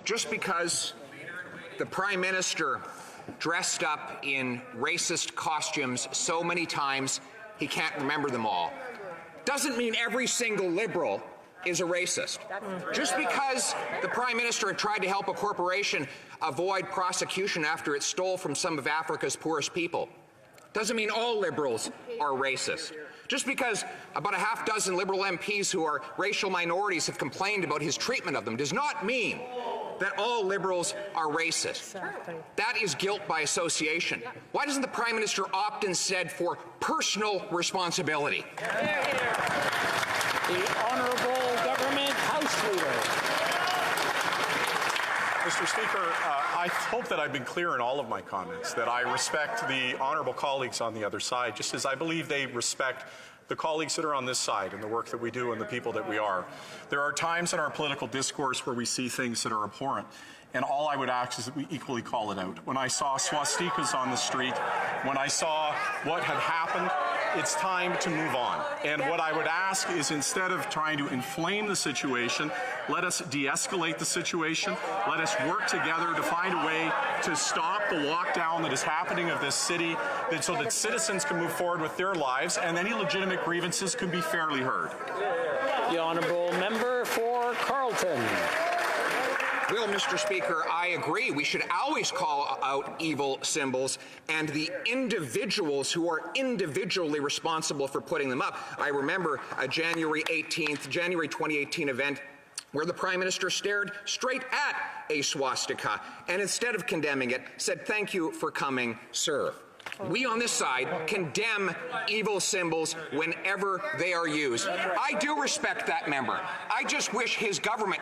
just because the Prime Minister dressed up in racist costumes so many times he can't remember them all doesn't mean every single Liberal is a racist. Just because the Prime Minister had tried to help a corporation avoid prosecution after it stole from some of Africa's poorest people doesn't mean all Liberals are racist. Just because about a half dozen Liberal MPs who are racial minorities have complained about his treatment of them does not mean that all Liberals are racist. That is guilt by association. Why doesn't the Prime Minister opt instead for personal responsibility? The Honourable Government House Leader. Mr. Speaker, I hope that I've been clear in all of my comments, that I respect the honourable colleagues on the other side, just as I believe they respect the colleagues that are on this side and the work that we do and the people that we are. There are times in our political discourse where we see things that are abhorrent, and all I would ask is that we equally call it out. When I saw swastikas on the street, when I saw what had happened, it's time to move on. And what I would ask is, instead of trying to inflame the situation, let us de-escalate the situation. Let us work together to find a way to stop the lockdown that is happening of this city, so that citizens can move forward with their lives and any legitimate grievances can be fairly heard. The Honourable Member for Carleton. Well, Mr. Speaker, I agree. We should always call out evil symbols and the individuals who are individually responsible for putting them up. I remember a January 2018 event where the Prime Minister stared straight at a swastika and, instead of condemning it, said, "Thank you for coming, sir." We on this side condemn evil symbols whenever they are used. I do respect that member. I just wish his government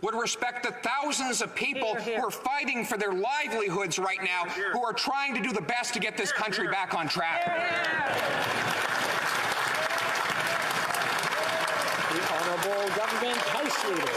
would respect the thousands of people who are fighting for their livelihoods right now, who are trying to do the best to get this country back on track. The Honourable Government House Leader.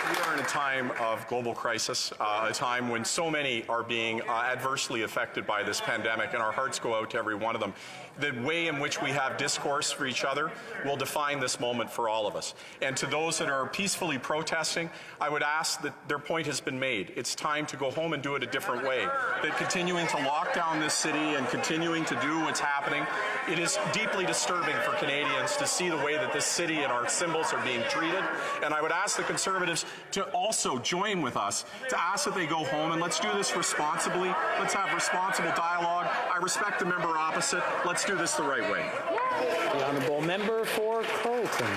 We are in a time of global crisis, a time when so many are being adversely affected by this pandemic, and our hearts go out to every one of them. The way in which we have discourse for each other will define this moment for all of us. And to those that are peacefully protesting, I would ask that their point has been made. It's time to go home and do it a different way. That continuing to lock down this city and continuing to do what's happening, it is deeply disturbing for Canadians to see the way that this city and our symbols are being treated. And I would ask the Conservatives to also join with us to ask that they go home, and let's do this responsibly. Let's have responsible dialogue. I respect the member opposite. Let's do this the right way. The Honourable Member for Carleton.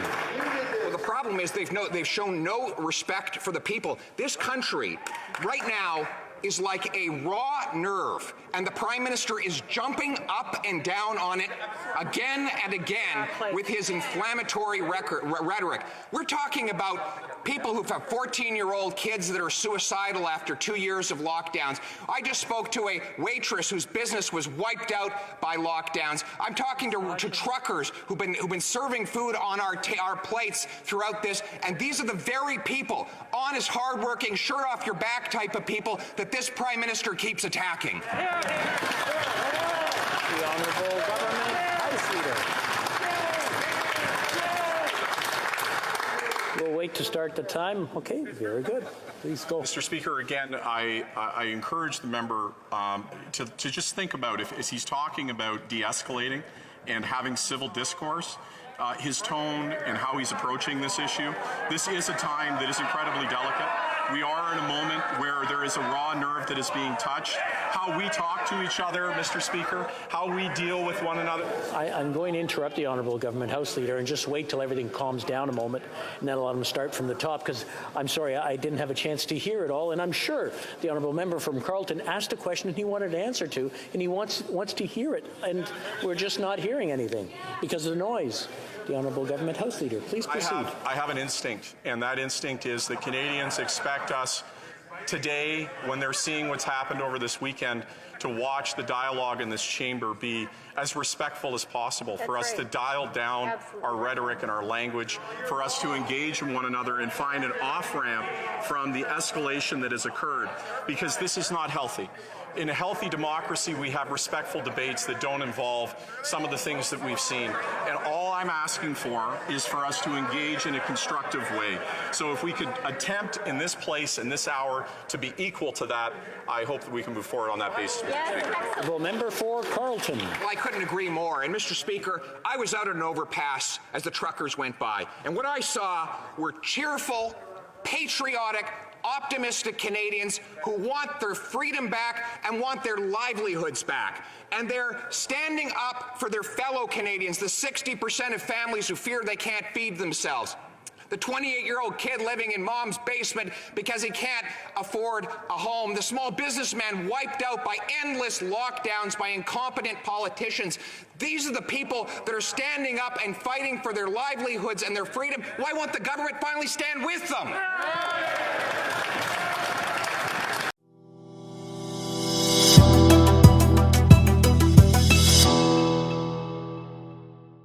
Well, the problem is they've shown no respect for the people. This country right now is like a raw nerve, and the Prime Minister is jumping up and down on it again and again with his inflammatory rhetoric. We're talking about people who have 14-year-old kids that are suicidal after 2 years of lockdowns. I just spoke to a waitress whose business was wiped out by lockdowns. I'm talking to truckers who've been serving food on our plates throughout this, and these are the very people, honest, hardworking, shirt off your back type of people, that this Prime Minister keeps attacking. The Honourable Government House Leader. We'll wait to start the time. Okay, very good. Please go. Mr. Speaker, again, I encourage the member to just think about, as he's talking about de-escalating and having civil discourse, his tone and how he's approaching this issue. This is a time that is incredibly delicate. We are in a moment where there is a raw nerve that is being touched. How we talk to each other, Mr. Speaker, how we deal with one another. I'm going to interrupt the Honourable Government House Leader and just wait till everything calms down a moment, and then allow him to start from the top, because I'm sorry, I didn't have a chance to hear it all, and I'm sure the Honourable Member from Carleton asked a question and he wanted an answer to, and he wants to hear it, and we're just not hearing anything because of the noise. The Honourable Government House Leader, please proceed. I have an instinct, and that instinct is that Canadians expect us today, when they're seeing what's happened over this weekend, to watch the dialogue in this chamber be as respectful as possible, for us to dial down our rhetoric and our language, for us to engage in one another and find an off-ramp from the escalation that has occurred, because this is not healthy. In a healthy democracy, we have respectful debates that don't involve some of the things that we've seen. And all I'm asking for is for us to engage in a constructive way. So if we could attempt in this place, in this hour, to be equal to that, I hope that we can move forward on that basis, Mr. Speaker. Honourable member for Carleton. Well, I couldn't agree more. And, Mr. Speaker, I was out at an overpass as the truckers went by. And what I saw were cheerful, patriotic, optimistic Canadians who want their freedom back and want their livelihoods back. And they're standing up for their fellow Canadians, the 60% of families who fear they can't feed themselves. The 28-year-old kid living in mom's basement because he can't afford a home. The small businessman wiped out by endless lockdowns by incompetent politicians. These are the people that are standing up and fighting for their livelihoods and their freedom. Why won't the government finally stand with them?